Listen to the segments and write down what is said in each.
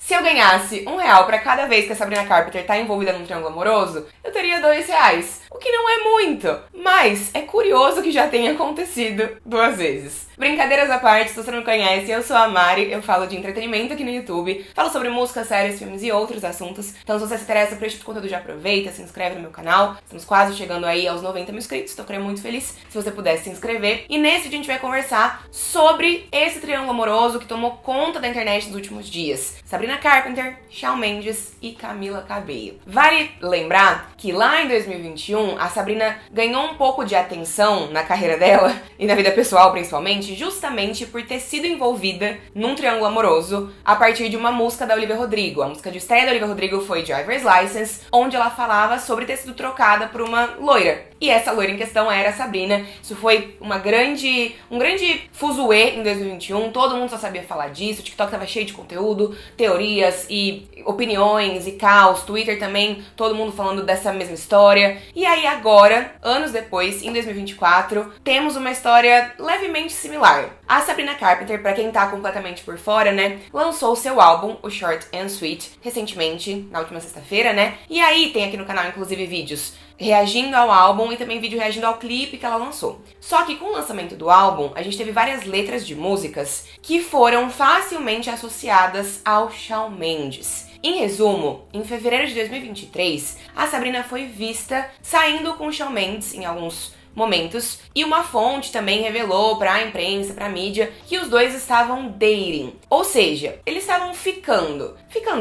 Se eu ganhasse R$1 pra cada vez que a Sabrina Carpenter tá envolvida num triângulo amoroso, eu teria R$2, o que não é muito, mas é curioso que já tenha acontecido 2 vezes. Brincadeiras à parte, se você não me conhece, eu sou a Mari, eu falo de entretenimento aqui no YouTube, falo sobre música, séries, filmes e outros assuntos, então se você se interessa por esse tipo de conteúdo, já aproveita, se inscreve no meu canal, estamos quase chegando aí aos 90 mil inscritos, tô muito feliz se você pudesse se inscrever. E nesse vídeo a gente vai conversar sobre esse triângulo amoroso que tomou conta da internet nos últimos dias. Sabrina Carpenter, Shawn Mendes e Camila Cabello. Vale lembrar que lá em 2021, a Sabrina ganhou um pouco de atenção na carreira dela, e na vida pessoal principalmente, justamente por ter sido envolvida num triângulo amoroso a partir de uma música da Olivia Rodrigo. A música de estreia da Olivia Rodrigo foi Driver's License, onde ela falava sobre ter sido trocada por uma loira. E essa loira em questão era a Sabrina. Isso foi um grande fuzuê em 2021, todo mundo só sabia falar disso, o TikTok tava cheio de conteúdo, teorias e opiniões e caos, Twitter também, todo mundo falando dessa mesma história. E aí agora, anos depois, em 2024, temos uma história levemente similar. A Sabrina Carpenter, pra quem tá completamente por fora, né, lançou o seu álbum, o Short and Sweet, recentemente, na última sexta-feira, né? E aí tem aqui no canal, inclusive, vídeos reagindo ao álbum e também vídeo reagindo ao clipe que ela lançou. Só que com o lançamento do álbum, a gente teve várias letras de músicas que foram facilmente associadas ao Shawn Mendes. Em resumo, em fevereiro de 2023, a Sabrina foi vista saindo com o Shawn Mendes em alguns momentos, e uma fonte também revelou pra imprensa, pra mídia, que os dois estavam dating. Ou seja, eles estavam ficando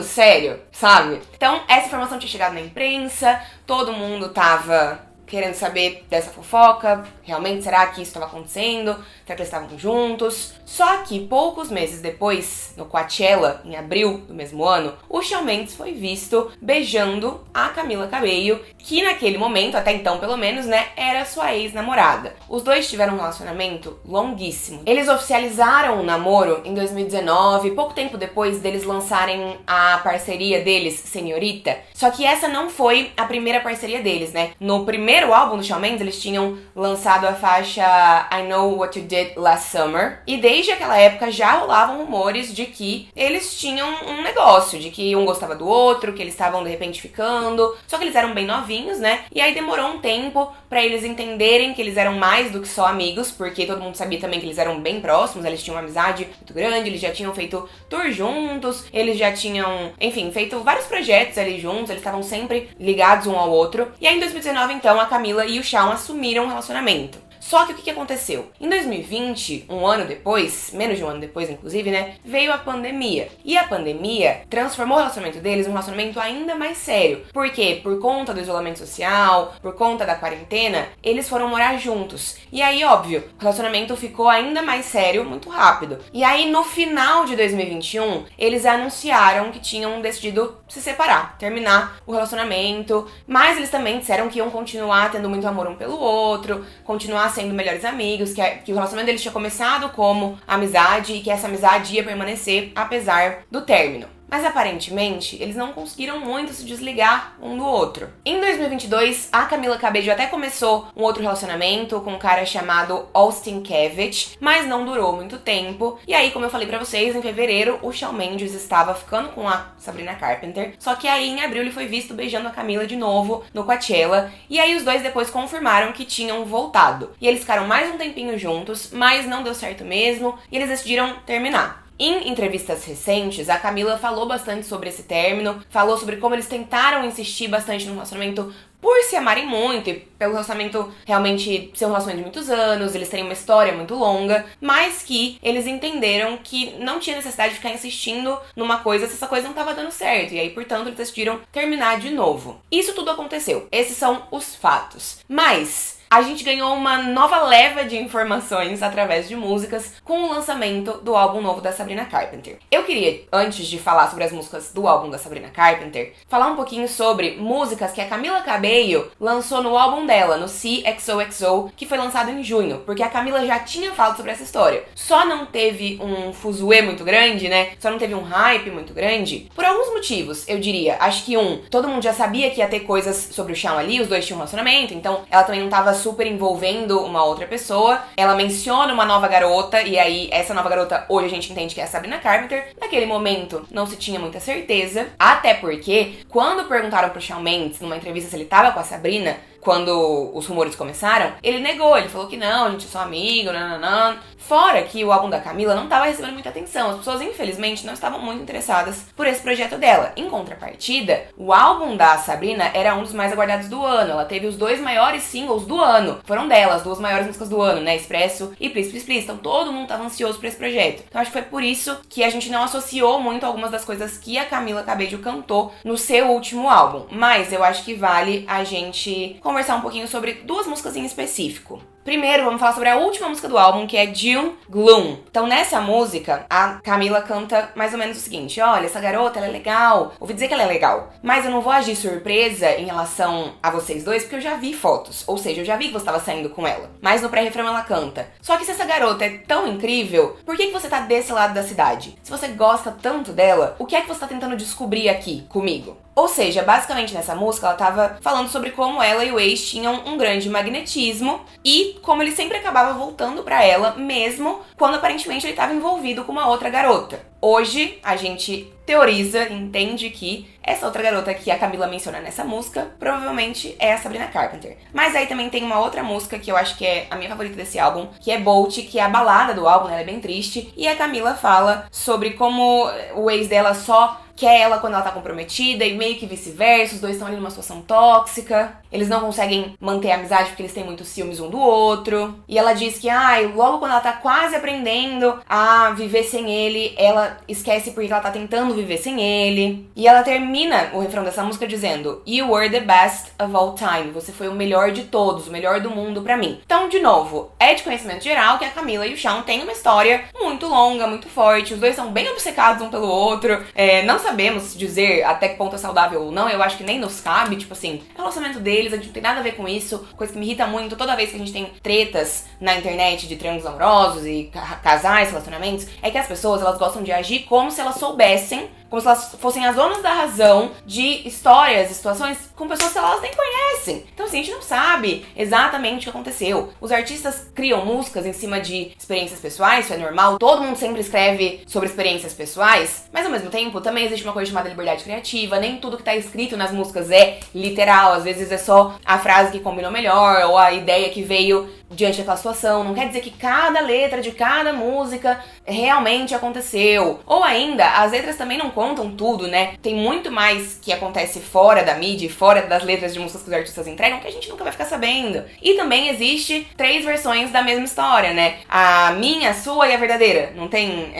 sério, sabe? Então, essa informação tinha chegado na imprensa, todo mundo tava querendo saber dessa fofoca, realmente, será que isso estava acontecendo? Será que eles estavam juntos? Só que poucos meses depois, no Coachella, em abril do mesmo ano, o Shawn Mendes foi visto beijando a Camila Cabello, que naquele momento, até então pelo menos, né, era sua ex-namorada. Os dois tiveram um relacionamento longuíssimo. Eles oficializaram o namoro em 2019, pouco tempo depois deles lançarem a parceria deles, Senhorita. Só que essa não foi a primeira parceria deles, né? No primeiro álbum do Shawn Mendes, eles tinham lançado a faixa I Know What You Did Last Summer, e desde aquela época já rolavam rumores de que eles tinham um negócio, de que um gostava do outro, que eles estavam de repente ficando, só que eles eram bem novinhos, né? E aí demorou um tempo pra eles entenderem que eles eram mais do que só amigos, porque todo mundo sabia também que eles eram bem próximos, eles tinham uma amizade muito grande, eles já tinham feito tour juntos, eles já tinham, enfim, feito vários projetos ali juntos, eles estavam sempre ligados um ao outro. E aí em 2019, então, a Camila e o Shawn assumiram um relacionamento. Só que o que aconteceu? Em 2020, um ano depois, menos de um ano depois inclusive, né, veio a pandemia. E a pandemia transformou o relacionamento deles num relacionamento ainda mais sério. Por quê? Por conta do isolamento social, por conta da quarentena, eles foram morar juntos. E aí, óbvio, o relacionamento ficou ainda mais sério muito rápido. E aí, no final de 2021, eles anunciaram que tinham decidido se separar, terminar o relacionamento. Mas eles também disseram que iam continuar tendo muito amor um pelo outro, continuar sendo melhores amigos, que o relacionamento deles tinha começado como amizade e que essa amizade ia permanecer apesar do término. Mas aparentemente, eles não conseguiram muito se desligar um do outro. Em 2022, a Camila Cabello até começou um outro relacionamento com um cara chamado Austin Kevich, mas não durou muito tempo. E aí, como eu falei pra vocês, em fevereiro, o Shawn Mendes estava ficando com a Sabrina Carpenter. Só que aí, em abril, ele foi visto beijando a Camila de novo no Coachella. E aí, os dois depois confirmaram que tinham voltado. E eles ficaram mais um tempinho juntos, mas não deu certo mesmo, e eles decidiram terminar. Em entrevistas recentes, a Camila falou bastante sobre esse término, falou sobre como eles tentaram insistir bastante no relacionamento por se amarem muito e pelo relacionamento realmente ser um relacionamento de muitos anos, eles terem uma história muito longa, mas que eles entenderam que não tinha necessidade de ficar insistindo numa coisa se essa coisa não estava dando certo, e aí, portanto, eles decidiram terminar de novo. Isso tudo aconteceu, esses são os fatos. Mas a gente ganhou uma nova leva de informações através de músicas com o lançamento do álbum novo da Sabrina Carpenter. Eu queria, antes de falar sobre as músicas do álbum da Sabrina Carpenter, falar um pouquinho sobre músicas que a Camila Cabello lançou no álbum dela, no XOXO, que foi lançado em junho, porque a Camila já tinha falado sobre essa história. Só não teve um fuzuê muito grande, né? Só não teve um hype muito grande, por alguns motivos, eu diria. Acho que todo mundo já sabia que ia ter coisas sobre o Shawn ali, os dois tinham um relacionamento, então ela também não tava super envolvendo uma outra pessoa. Ela menciona uma nova garota, e aí essa nova garota hoje a gente entende que é a Sabrina Carpenter. Naquele momento não se tinha muita certeza, até porque quando perguntaram pro Shawn Mendes numa entrevista se ele tava com a Sabrina, quando os rumores começaram, ele negou, ele falou que não, a gente é só amigo, nananã. Fora que o álbum da Camila não tava recebendo muita atenção, as pessoas infelizmente não estavam muito interessadas por esse projeto dela. Em contrapartida, o álbum da Sabrina era um dos mais aguardados do ano, ela teve os 2 maiores singles do ano, foram dela, as 2 maiores músicas do ano, né, Expresso e Please Please Please, então todo mundo tava ansioso por esse projeto. Então acho que foi por isso que a gente não associou muito algumas das coisas que a Camila Cabello cantou no seu último álbum, mas eu acho que vale a gente conversar um pouquinho sobre 2 músicas em específico. Primeiro, vamos falar sobre a última música do álbum, que é June Gloom. Então, nessa música, a Camila canta mais ou menos o seguinte: olha, essa garota, ela é legal, ouvi dizer que ela é legal, mas eu não vou agir surpresa em relação a vocês dois, porque eu já vi fotos, ou seja, eu já vi que você estava saindo com ela. Mas no pré-refrão ela canta: só que se essa garota é tão incrível, por que você tá desse lado da cidade? Se você gosta tanto dela, o que é que você tá tentando descobrir aqui, comigo? Ou seja, basicamente nessa música ela tava falando sobre como ela e o ex tinham um grande magnetismo e como ele sempre acabava voltando pra ela, mesmo quando aparentemente ele tava envolvido com uma outra garota. Hoje a gente teoriza, entende que essa outra garota que a Camila menciona nessa música provavelmente é a Sabrina Carpenter. Mas aí também tem uma outra música que eu acho que é a minha favorita desse álbum, que é Bolt, que é a balada do álbum, ela é bem triste, e a Camila fala sobre como o ex dela só quer ela quando ela tá comprometida e meio que vice-versa, os dois estão ali numa situação tóxica, eles não conseguem manter a amizade porque eles têm muitos ciúmes um do outro. E ela diz que, logo quando ela tá quase aprendendo a viver sem ele, ela esquece porque ela tá tentando viver sem ele. E ela termina o refrão dessa música dizendo: You were the best of all time. Você foi o melhor de todos, o melhor do mundo pra mim. Então, de novo, é de conhecimento geral que a Camila e o Shawn têm uma história muito longa, muito forte. Os dois são bem obcecados um pelo outro. Não sabemos dizer até que ponto é saudável ou não. Eu acho que nem nos cabe, tipo assim, o relacionamento deles, a gente não tem nada a ver com isso. Coisa que me irrita muito toda vez que a gente tem tretas na internet de triângulos amorosos e casais, relacionamentos, é que as pessoas, elas gostam de agir como se elas soubessem, como se elas fossem as donas da razão de histórias e situações com pessoas que elas nem conhecem. Então assim, a gente não sabe exatamente o que aconteceu. Os artistas criam músicas em cima de experiências pessoais, isso é normal. Todo mundo sempre escreve sobre experiências pessoais, mas ao mesmo tempo também existe uma coisa chamada liberdade criativa. Nem tudo que tá escrito nas músicas é literal, às vezes é só a frase que combinou melhor ou a ideia que veio diante daquela situação. Não quer dizer que cada letra de cada música realmente aconteceu. Ou ainda, as letras também não contam tudo, né? Tem muito mais que acontece fora da mídia, fora das letras de músicas que os artistas entregam, que a gente nunca vai ficar sabendo. E também existe 3 versões da mesma história, né? A minha, a sua e a verdadeira. Não tem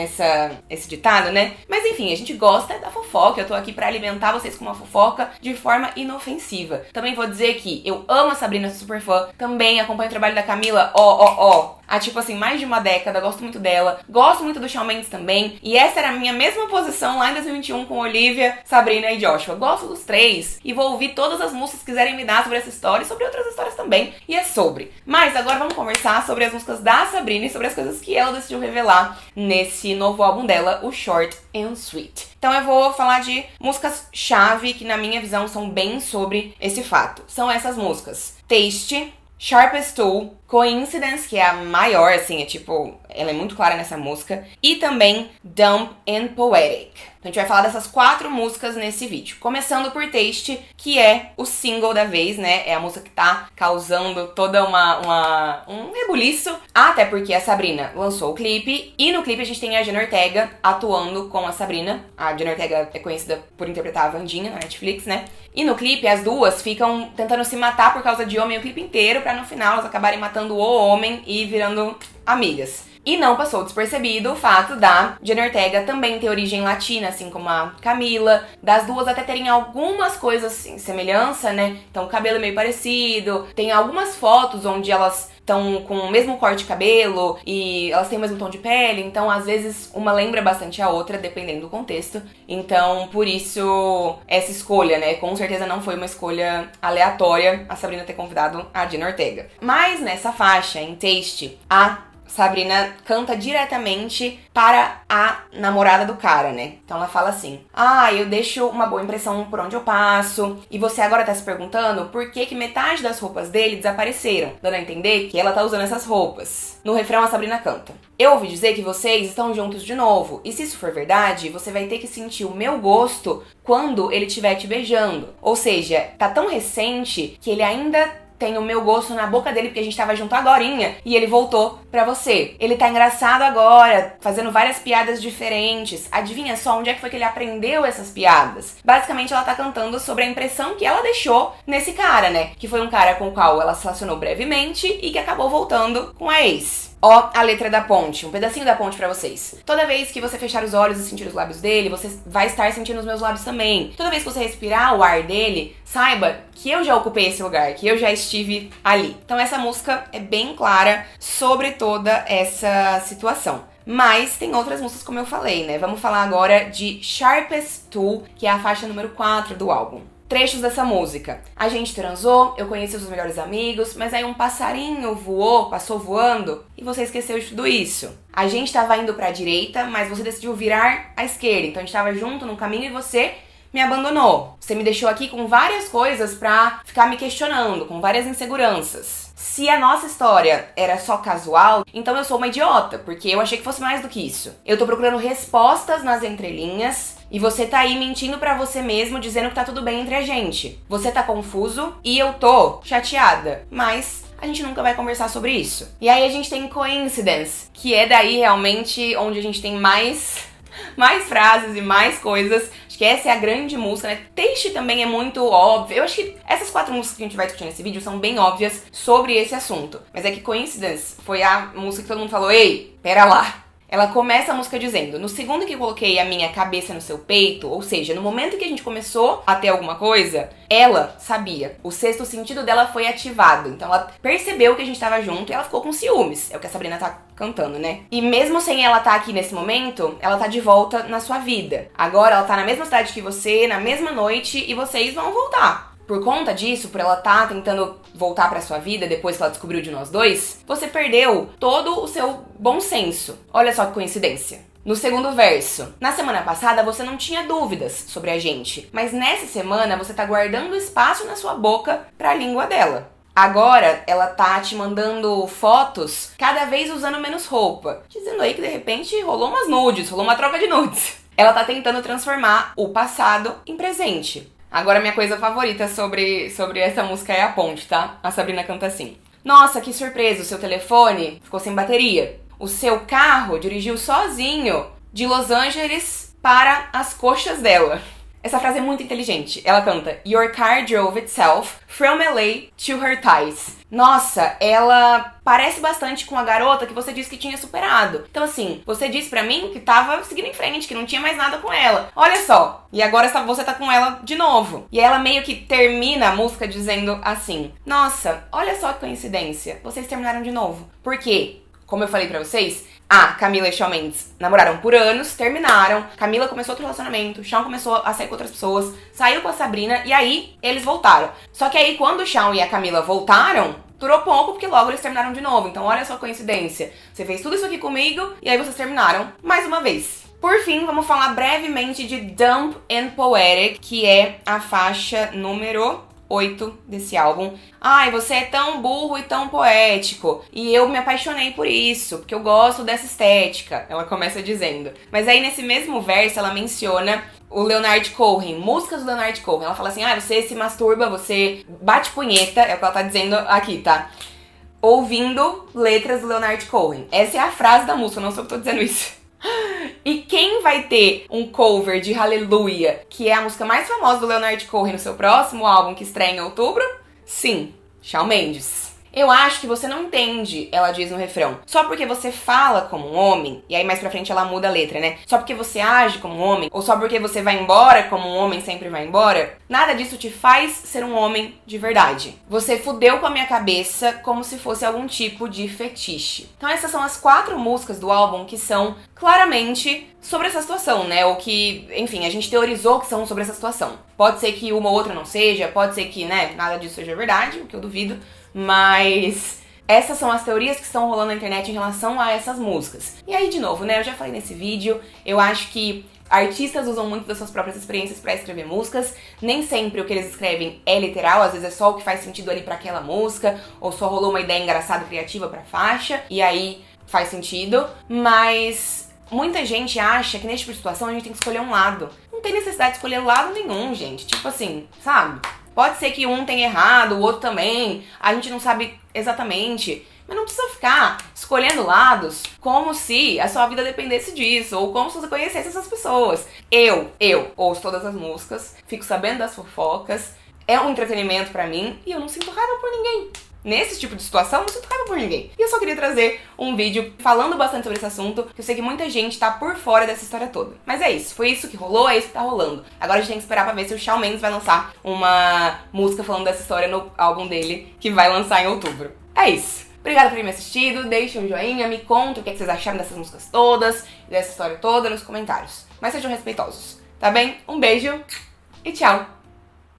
esse ditado, né? Mas enfim, a gente gosta da fofoca. Eu tô aqui pra alimentar vocês com uma fofoca de forma inofensiva. Também vou dizer que eu amo a Sabrina, sou super fã. Também acompanho o trabalho da Camila, há tipo assim, mais de uma década, gosto muito dela. Gosto muito do Shawn Mendes também. E essa era a minha mesma posição lá em 2021 com Olivia, Sabrina e Joshua. Gosto dos 3 e vou ouvir todas as músicas que quiserem me dar sobre essa história e sobre outras histórias também. E é sobre. Mas agora vamos conversar sobre as músicas da Sabrina e sobre as coisas que ela decidiu revelar nesse novo álbum dela, o Short and Sweet. Então eu vou falar de músicas-chave que na minha visão são bem sobre esse fato. São essas músicas: Taste, Sharpest Tool, Coincidence, que é a maior, assim, ela é muito clara nessa música, e também Dumb and Poetic. Então a gente vai falar dessas 4 músicas nesse vídeo. Começando por Taste, que é o single da vez, né? É a música que tá causando toda um rebuliço, até porque a Sabrina lançou o clipe, e no clipe a gente tem a Jenna Ortega atuando com a Sabrina. A Jenna Ortega é conhecida por interpretar a Wandinha na Netflix, né? E no clipe as duas ficam tentando se matar por causa de homem o clipe inteiro, pra no final elas acabarem matando o homem e virando amigas. E não passou despercebido o fato da Jenna Ortega também ter origem latina, assim como a Camila, das duas até terem algumas coisas assim, semelhança, né? Então o cabelo é meio parecido, tem algumas fotos onde elas estão com o mesmo corte de cabelo e elas têm o mesmo tom de pele, então às vezes uma lembra bastante a outra, dependendo do contexto. Então, por isso, essa escolha, né? Com certeza não foi uma escolha aleatória a Sabrina ter convidado a Jenna Ortega. Mas nessa faixa, em Taste, a Sabrina canta diretamente para a namorada do cara, né? Então ela fala assim: ah, eu deixo uma boa impressão por onde eu passo, e você agora tá se perguntando por que metade das roupas dele desapareceram, dando a entender que ela tá usando essas roupas. No refrão, a Sabrina canta: eu ouvi dizer que vocês estão juntos de novo, e se isso for verdade, você vai ter que sentir o meu gosto quando ele estiver te beijando. Ou seja, tá tão recente que ele ainda tem o meu gosto na boca dele, porque a gente tava junto agorinha e ele voltou pra você. Ele tá engraçado agora, fazendo várias piadas diferentes. Adivinha só onde é que foi que ele aprendeu essas piadas? Basicamente, ela tá cantando sobre a impressão que ela deixou nesse cara, né? Que foi um cara com o qual ela se relacionou brevemente e que acabou voltando com a ex. Ó, a letra da ponte, um pedacinho da ponte pra vocês. Toda vez que você fechar os olhos e sentir os lábios dele, você vai estar sentindo os meus lábios também. Toda vez que você respirar o ar dele, saiba que eu já ocupei esse lugar, que eu já estive ali. Então essa música é bem clara sobre toda essa situação. Mas tem outras músicas, como eu falei, né? Vamos falar agora de Sharpest Tool, que é a faixa número 4 do álbum. Trechos dessa música. A gente transou, eu conheci os melhores amigos, mas aí um passarinho voou, passou voando, e você esqueceu de tudo isso. A gente tava indo pra direita, mas você decidiu virar à esquerda, então a gente tava junto num caminho e você me abandonou. Você me deixou aqui com várias coisas pra ficar me questionando, com várias inseguranças. Se a nossa história era só casual, então eu sou uma idiota, porque eu achei que fosse mais do que isso. Eu tô procurando respostas nas entrelinhas e você tá aí mentindo pra você mesmo, dizendo que tá tudo bem entre a gente. Você tá confuso e eu tô chateada, mas a gente nunca vai conversar sobre isso. E aí a gente tem Coincidence, que é daí realmente onde a gente tem mais frases e mais coisas. Acho que essa é a grande música, né? Taste também é muito óbvio. Eu acho que essas 4 músicas que a gente vai discutir nesse vídeo são bem óbvias sobre esse assunto. Mas é que Coincidence foi a música que todo mundo falou: ei, pera lá. Ela começa a música dizendo: no segundo que eu coloquei a minha cabeça no seu peito, ou seja, no momento que a gente começou a ter alguma coisa, ela sabia. O sexto sentido dela foi ativado. Então ela percebeu que a gente tava junto e ela ficou com ciúmes. É o que a Sabrina tá cantando, né? E mesmo sem ela tá aqui nesse momento, ela tá de volta na sua vida. Agora ela tá na mesma cidade que você, na mesma noite, e vocês vão voltar. Por conta disso, por ela estar tentando voltar pra sua vida depois que ela descobriu de nós dois, você perdeu todo o seu bom senso. Olha só que coincidência. No segundo verso: na semana passada você não tinha dúvidas sobre a gente, mas nessa semana você tá guardando espaço na sua boca pra língua dela. Agora ela tá te mandando fotos cada vez usando menos roupa, dizendo aí que de repente rolou umas nudes, rolou uma troca de nudes. Ela tá tentando transformar o passado em presente. Agora minha coisa favorita sobre essa música é a ponte, tá? A Sabrina canta assim: nossa, que surpresa, o seu telefone ficou sem bateria. O seu carro dirigiu sozinho de Los Angeles para as coxas dela. Essa frase é muito inteligente. Ela canta: your car drove itself from LA to her thighs. Nossa, ela parece bastante com a garota que você disse que tinha superado. Então assim, você disse pra mim que tava seguindo em frente, que não tinha mais nada com ela. Olha só, e agora você tá com ela de novo. E ela meio que termina a música dizendo assim: nossa, olha só que coincidência, vocês terminaram de novo. Por quê? Como eu falei pra vocês, Camila e Shawn Mendes namoraram por anos, terminaram, Camila começou outro relacionamento, Shawn começou a sair com outras pessoas, saiu com a Sabrina e aí eles voltaram. Só que aí quando o Shawn e a Camila voltaram, durou pouco porque logo eles terminaram de novo. Então olha só a coincidência. Você fez tudo isso aqui comigo e aí vocês terminaram mais uma vez. Por fim, vamos falar brevemente de Dumb and Poetic, que é a faixa número 8 desse álbum. Ai, você é tão burro e tão poético. E eu me apaixonei por isso, porque eu gosto dessa estética. Ela começa dizendo. Mas aí nesse mesmo verso ela menciona o Leonard Cohen, músicas do Leonard Cohen. Ela fala assim: você se masturba, você bate punheta, é o que ela tá dizendo aqui, tá? Ouvindo letras do Leonard Cohen. Essa é a frase da música, não sou eu que tô dizendo isso. E quem vai ter um cover de Hallelujah, que é a música mais famosa do Leonard Cohen, no seu próximo álbum que estreia em outubro? Sim, Shawn Mendes. Eu acho que você não entende, ela diz no refrão. Só porque você fala como um homem, e aí mais pra frente ela muda a letra, né? Só porque você age como um homem, ou só porque você vai embora como um homem sempre vai embora, nada disso te faz ser um homem de verdade. Você fudeu com a minha cabeça como se fosse algum tipo de fetiche. Então essas são as 4 músicas do álbum que são claramente sobre essa situação, né? Ou que, enfim, a gente teorizou que são sobre essa situação. Pode ser que uma ou outra não seja, pode ser que, né, nada disso seja verdade, o que eu duvido. Mas Essas são as teorias que estão rolando na internet em relação a essas músicas. E aí, de novo, né, eu já falei nesse vídeo, eu acho que artistas usam muito das suas próprias experiências pra escrever músicas. Nem sempre o que eles escrevem é literal, às vezes é só o que faz sentido ali pra aquela música, ou só rolou uma ideia engraçada, criativa pra faixa, e aí faz sentido. Mas muita gente acha que nesse tipo de situação a gente tem que escolher um lado. Não tem necessidade de escolher lado nenhum, gente. Tipo assim, sabe? Pode ser que um tenha errado, o outro também, a gente não sabe exatamente. Mas não precisa ficar escolhendo lados como se a sua vida dependesse disso, ou como se você conhecesse essas pessoas. Eu ouço todas as músicas, fico sabendo das fofocas, é um entretenimento pra mim e eu não sinto raiva por ninguém. Nesse tipo de situação, eu não sinto raiva por ninguém. E eu só queria trazer um vídeo falando bastante sobre esse assunto, que eu sei que muita gente tá por fora dessa história toda. Mas é isso, foi isso que rolou, é isso que tá rolando. Agora a gente tem que esperar pra ver se o Shawn Mendes vai lançar uma música falando dessa história no álbum dele, que vai lançar em outubro. É isso. Obrigada por ter me assistido, deixe um joinha, me conta o que vocês acharam dessas músicas todas, dessa história toda nos comentários. Mas sejam respeitosos, tá bem? Um beijo e tchau!